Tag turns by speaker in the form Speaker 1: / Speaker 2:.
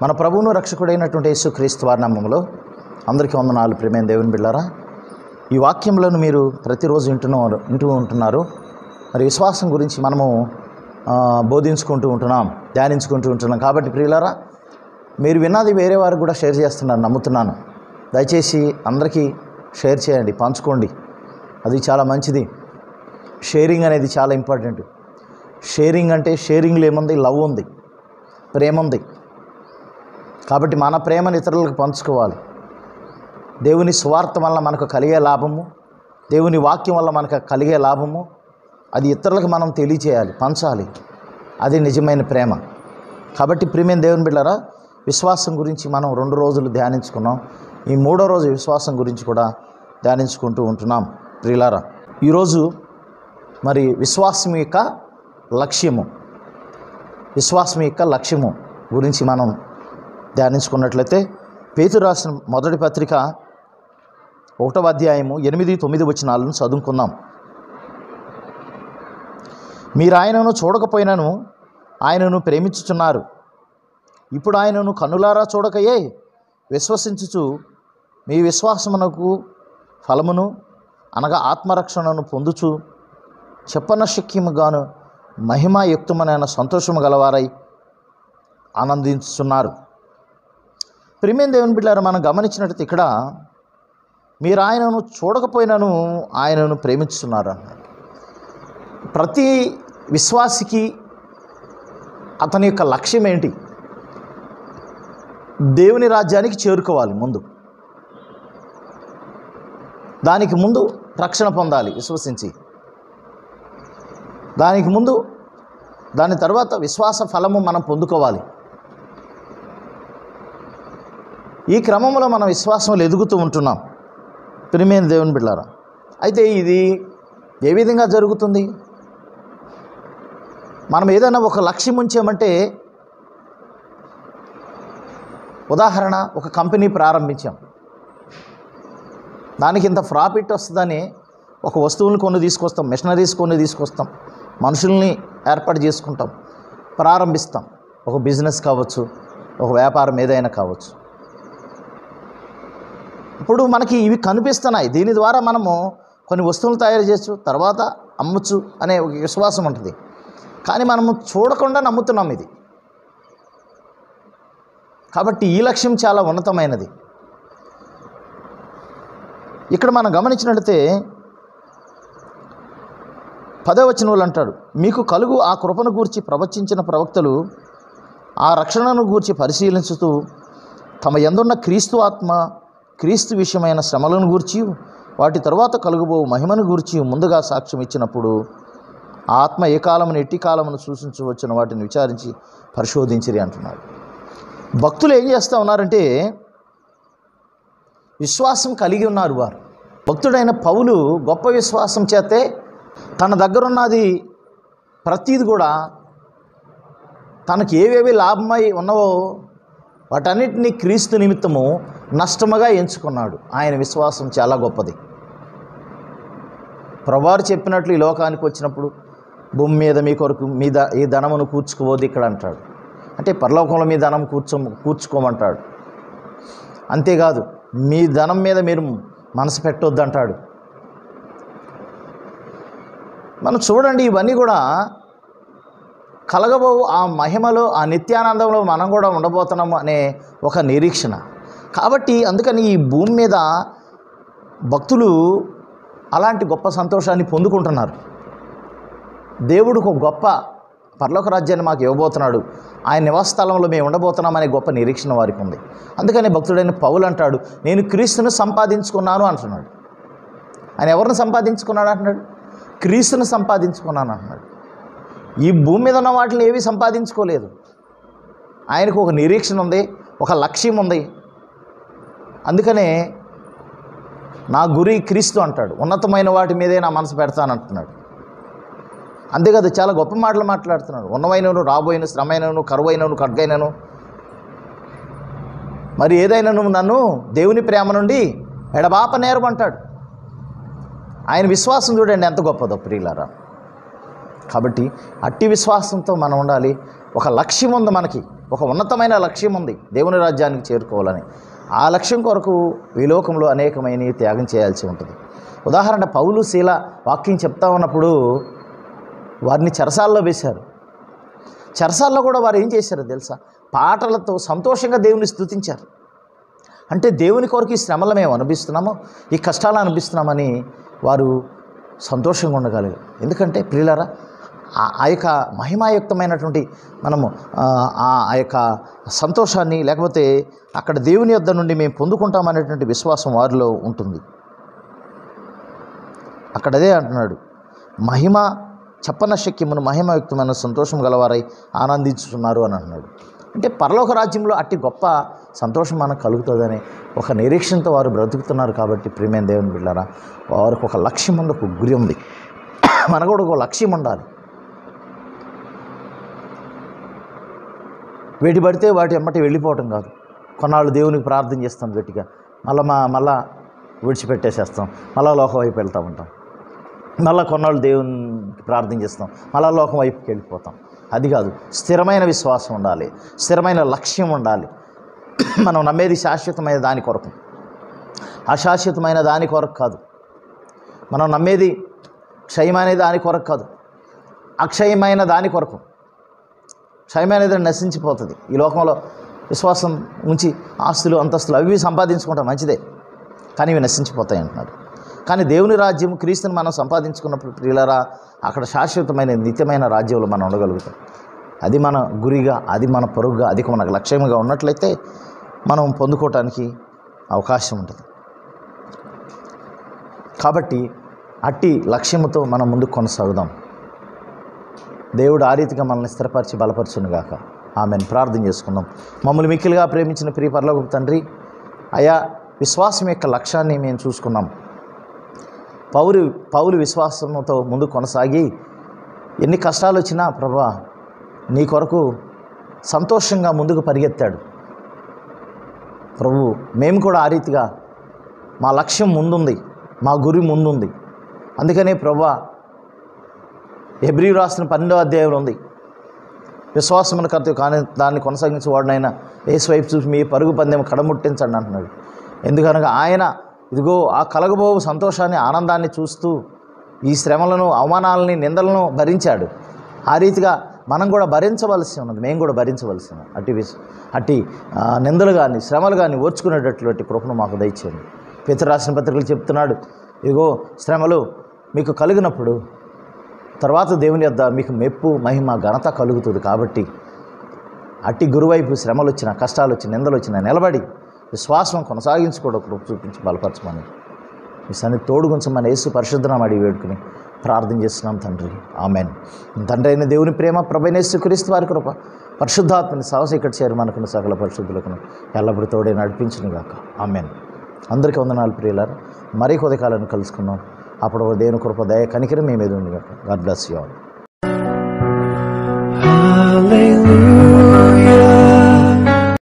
Speaker 1: మన ప్రభువును రక్షకుడైనటువంటి యేసుక్రీస్తు వారి నామములో అందరికీ వందనాలు. ప్రియమైన దేవుని బిడ్డలారా, ఈ వాక్యములను మీరు ప్రతిరోజు వింటూ ఉంటున్నారు. మరి విశ్వాసం గురించి మనము బోధించుకుంటూ ఉంటున్నాం, ధ్యానించుకుంటూ ఉంటున్నాం. కాబట్టి ప్రియులారా, మీరు విన్నది వేరే వారికి కూడా షేర్ చేస్తున్నారు నమ్ముతున్నాను. దయచేసి అందరికీ షేర్ చేయండి, పంచుకోండి. అది చాలా మంచిది. షేరింగ్ అనేది చాలా ఇంపార్టెంట్. షేరింగ్ అంటే షేరింగ్లో ఏముంది? లవ్ ఉంది, ప్రేమ ఉంది. కాబట్టి మన ప్రేమను ఇతరులకు పంచుకోవాలి. దేవుని సువార్త వల్ల మనకు కలిగే లాభము, దేవుని వాక్యం వల్ల మనకు కలిగే లాభము, అది ఇతరులకు మనం తెలియచేయాలి, పంచాలి. అది నిజమైన ప్రేమ. కాబట్టి ప్రియమైన దేవుని బిడ్డలారా, విశ్వాసం గురించి మనం 2 రోజులు ధ్యానించుకున్నాం. ఈ 3వ రోజు విశ్వాసం గురించి కూడా ధ్యానించుకుంటూ ఉంటున్నాం. ప్రియులారా, ఈరోజు మరి విశ్వాసం యొక్క లక్ష్యము గురించి మనం ధ్యానించుకున్నట్లయితే, పేతురు రాసిన మొదటి పత్రిక 1వ అధ్యాయము 8-9 వచనాలను చదువుకుందాం. మీరు ఆయనను చూడకపోయినను ఆయనను ప్రేమించుచున్నారు. ఇప్పుడు ఆయనను కన్నులారా చూడకయే విశ్వసించుచు మీ విశ్వాసమునకు ఫలమును అనగా ఆత్మరక్షణను పొందుచు చెప్పనశక్యముగాను మహిమాయుక్తమైన సంతోషము గలవారై ఆనందించుతున్నారు. ప్రియమైన దేవుని బిడ్డలారా, మనం గమనించినట్టు ఇక్కడ మీరు ఆయనను చూడకపోయినను ఆయనను ప్రేమించుతున్నారు అన్నాడు. ప్రతి విశ్వాసికి అతని యొక్క లక్ష్యం ఏంటి? దేవుని రాజ్యానికి చేరుకోవాలి. దానికి ముందు రక్షణ పొందాలి విశ్వసించి. దాని తర్వాత విశ్వాస ఫలము మనం పొందుకోవాలి. ఈ క్రమంలో మన విశ్వాసంలో ఎదుగుతూ ఉంటున్నాం. ప్రియమైన దేవుని బిడ్డలారా, అయితే ఇది ఏ విధంగా జరుగుతుంది? మనం ఏదైనా ఒక లక్ష్యం ఉంచామంటే, ఉదాహరణ, ఒక కంపెనీ ప్రారంభించాం, దానికి ఇంత ప్రాఫిట్ వస్తుందని ఒక వస్తువులను కొన్ని తీసుకొస్తాం, మెషినరీస్ కొన్ని తీసుకొస్తాం, మనుషుల్ని ఏర్పాటు చేసుకుంటాం, ప్రారంభిస్తాం. ఒక బిజినెస్ కావచ్చు, ఒక వ్యాపారం ఏదైనా కావచ్చు. ఇప్పుడు మనకి ఇవి కనిపిస్తున్నాయి. దీని ద్వారా మనము కొన్ని వస్తువులు తయారు చేయొచ్చు, తర్వాత అమ్మచ్చు అనే ఒక విశ్వాసం ఉంటుంది. కానీ మనము చూడకుండా నమ్ముతున్నాం ఇది. కాబట్టి ఈ లక్ష్యం చాలా ఉన్నతమైనది. ఇక్కడ మనం గమనించినట్లయితే 10వ వచనంలో అంటాడు, మీకు కలుగు ఆ కృపను గూర్చి ప్రవచించిన ప్రవక్తలు ఆ రక్షణను గూర్చి పరిశీలించుతూ తమ యందున్న క్రీస్తు ఆత్మ, క్రీస్తు విషయమైన శ్రమలను గూర్చి, వాటి తరువాత కలుగుబో మహిమను గూర్చి ముందుగా సాక్ష్యం ఇచ్చినప్పుడు ఆత్మ ఏ కాలమును ఎట్టి కాలమును సూచించవచ్చున వాటిని విచారించి పరిశోధించిరి అంటున్నాడు. భక్తులు ఏం చేస్తూ ఉన్నారంటే, విశ్వాసం కలిగి ఉన్నారు వారు. భక్తుడైన పౌలు గొప్ప విశ్వాసం చేతే తన దగ్గరున్నది ప్రతీది కూడా తనకు ఏవేవి లాభమై ఉన్నవో వాటన్నిటినీ క్రీస్తు నిమిత్తము నష్టముగా ఎంచుకున్నాడు. ఆయన విశ్వాసం చాలా గొప్పది. ప్రభువారు చెప్పినట్లు ఈ లోకానికి వచ్చినప్పుడు భూమి మీద మీ కొరకు ఈ ధనమును కూర్చుకోవద్దు ఇక్కడ అంటాడు. అంటే పరలోకంలో మీ ధనం కూర్చుకోమంటాడు. అంతేకాదు, మీ ధనం మీద మీరు మనసు పెట్టొద్దు అంటాడు. మనం చూడండి, ఇవన్నీ కూడా కలగబో ఆ మహిమలో, ఆ నిత్యానందంలో మనం కూడా ఉండబోతున్నాము అనే ఒక నిరీక్షణ. కాబట్టి అందుకని ఈ భూమి మీద భక్తులు అలాంటి గొప్ప సంతోషాన్ని పొందుకుంటున్నారు. దేవుడు ఒక గొప్ప పరలోక రాజ్యాన్ని మాకు ఇవ్వబోతున్నాడు, ఆయన నివాస స్థలంలో మేము ఉండబోతున్నామనే గొప్ప నిరీక్షణ వారికి ఉంది. అందుకని భక్తుడైన పౌలు అంటాడు, నేను క్రీస్తును సంపాదించుకున్నాను అంటున్నాడు. ఆయన ఎవరిని సంపాదించుకున్నాడు అంటున్నాడు? క్రీస్తును సంపాదించుకున్నాను అంటున్నాడు. ఈ భూమి మీద ఉన్న వాటిని ఏవి సంపాదించుకోలేదు. ఆయనకు ఒక నిరీక్షణ ఉంది, ఒక లక్ష్యం ఉంది. అందుకనే నా గురి క్రీస్తు అంటాడు. ఉన్నతమైన వాటి మీదే నా మనసు పెడతానంటున్నాడు. అంతేకాదు, చాలా గొప్ప మాటలు మాట్లాడుతున్నాడు. ఉన్నవైనను, రాబోయిన, శ్రమైనను, కరువైనను, ఖడ్గైనను, మరి ఏదైనాను నన్ను దేవుని ప్రేమ నుండి ఎడబాప నేరం అంటాడు. ఆయన విశ్వాసం చూడండి ఎంత గొప్పదో ప్రియులారా. కాబట్టి అట్టి విశ్వాసంతో మనం ఉండాలి. ఒక లక్ష్యం ఉంది, మనకి ఒక ఉన్నతమైన లక్ష్యం ఉంది, దేవుని రాజ్యానికి చేరుకోవాలని. ఆ లక్ష్యం కొరకు ఈ లోకంలో అనేకమైన త్యాగం చేయాల్సి ఉంటుంది. ఉదాహరణ, పౌలు శీల వాక్యం చెప్తా ఉన్నప్పుడు వారిని చెరసాల్లో వేశారు. చెరసాల్లో కూడా వారు ఏం చేశారో తెలుసా? పాటలతో సంతోషంగా దేవుని స్తుతించారు. అంటే దేవుని కొరకు ఈ శ్రమలు మేము అనుభవిస్తున్నాము, ఈ కష్టాలు అనుభవిస్తున్నామని వారు సంతోషంగా ఉండగలిగారు. ఎందుకంటే ప్రియులారా, ఆ యొక్క మహిమాయుక్తమైనటువంటి మనము ఆ యొక్క సంతోషాన్ని, లేకపోతే అక్కడ దేవుని యొద్ద నుండి మేము పొందుకుంటామనేటువంటి విశ్వాసం వారిలో ఉంటుంది. అక్కడ అదే అంటున్నాడు, మహిమ చెప్పన శక్యమును మహిమాయుక్తమైన సంతోషం గలవారై ఆనందించుతున్నారు అని అంటున్నాడు. అంటే పరలోక రాజ్యంలో అట్టి గొప్ప సంతోషం మనకు కలుగుతుందని ఒక నిరీక్షణతో వారు బ్రతుకుతున్నారు. కాబట్టి ప్రియమైన దేవుని బిడ్డలారా, వారికి ఒక లక్ష్యం ఉంది, ఒక గురి ఉంది. మనకు కూడా ఒక లక్ష్యం ఉండాలి. వేటి పడితే వాటి ఎమ్మటి వెళ్ళిపోవటం కాదు. కొన్నాళ్ళు దేవునికి ప్రార్థన చేస్తాం గట్టిగా, మళ్ళా విడిచిపెట్టేసేస్తాం, మళ్ళా లోకం వైపు వెళ్తూ ఉంటాం. మళ్ళీ కొన్నాళ్ళు దేవునికి ప్రార్థన చేస్తాం, మళ్ళా లోకం వైపుకి వెళ్ళిపోతాం. అది కాదు, స్థిరమైన విశ్వాసం ఉండాలి, స్థిరమైన లక్ష్యం ఉండాలి. మనం నమ్మేది శాశ్వతమైన దాని కొరకు, అశాశ్వతమైన దాని కొరకు కాదు. మనం నమ్మేది క్షయమైన దాని కొరకు కాదు, అక్షయమైన దాని కొరకు. క్షయమైనది నశించిపోతుంది. ఈ లోకంలో విశ్వాసం ఉంచి ఆస్తులు అంతస్తులు అవి సంపాదించుకుంటాం, మంచిదే, కానీ ఇవి నశించిపోతాయి అంటున్నాడు. కానీ దేవుని రాజ్యం క్రీస్తుని మనం సంపాదించుకున్నప్పుడు ప్రియులారా, అక్కడ శాశ్వతమైన నిత్యమైన రాజ్యంలో మనం ఉండగలుగుతాం. అది మన గురిగా, అది మన పొరుగుగా, అది మనకు లక్ష్యంగా ఉన్నట్లయితే మనం పొందుకోవటానికి అవకాశం ఉంటుంది. కాబట్టి అట్టి లక్ష్యముతో మనం ముందుకు కొనసాగుదాం. దేవుడు ఆ రీతిగా మనల్ని స్థిరపరిచి బలపరచునుగాక. ఆమెను ప్రార్థన చేసుకుందాం. మమ్మల్ని మిక్కిలిగా ప్రేమించిన ప్రియ పరలోకపు తండ్రి, అయా విశ్వాసం యొక్క లక్ష్యాన్ని మేము చూసుకున్నాం. పౌలు విశ్వాసంతో ముందుకు కొనసాగి ఎన్ని కష్టాలు వచ్చినా ప్రభువా నీ కొరకు సంతోషంగా ముందుకు పరిగెత్తాడు. ప్రభు, మేము కూడా ఆ రీతిగా మా లక్ష్యం ముందుంది, మా గురి ముందుంది. అందుకనే ప్రభువా హెబ్రీ రాసిన 12వ అధ్యాయంలో ఉంది, విశ్వాసమును కర్త కానీ దాన్ని కొనసాగించేవాడినైనా యేసు వైపు చూసి మీ పరుగు పందెం కడముట్టించండి అంటున్నాడు. ఎందుకనగా ఆయన ఇదిగో ఆ కలగబోవు సంతోషాన్ని, ఆనందాన్ని చూస్తూ ఈ శ్రమలను, అవమానాలని, నిందలను భరించాడు. ఆ రీతిగా మనం కూడా భరించవలసి ఉన్నది, మేము కూడా భరించవలసి ఉన్నది. అట్టి నిందలు కానీ శ్రమలు కానీ ఓర్చుకునేటటువంటి కృపను మాకు దయచేయండి. పేతురు రాసిన పత్రికలు చెప్తున్నాడు, ఇదిగో శ్రమలు మీకు కలిగినప్పుడు తర్వాత దేవుని యొద్ద మీకు మెప్పు, మహిమ, ఘనత కలుగుతుంది. కాబట్టి అట్టి గురువైపు శ్రమలు వచ్చినా, కష్టాలు వచ్చినా, నిందలు వచ్చినా నిలబడి విశ్వాసం కొనసాగించుకోవడం కృప చూపించి బలపరచమని మీ సన్ని తోడుగుంచమని యేసు పరిశుద్ధనామం అడిగి వేడుకుని ప్రార్థన చేస్తున్నాం తండ్రి. ఆమెన్. తండ్రి అయిన దేవుని ప్రేమ, ప్రభువైన యేసుక్రీస్తు వారి కృప, పరిశుద్ధాత్మని సహవాసం ఇక్కడ చేరి మనకున్న సకల పరిశుద్ధులకు ఎల్లప్పుడూ తోడే నడిపించునుగాక. ఆమెన్. అందరికీ వందనాలు ప్రియులారా. మరీ కొద్ది కాలాన్ని కలుసుకుందాం. అప్పుడు దేవుని కృప, దయ, కనికరం మీ మీద ఉంది. God bless you all.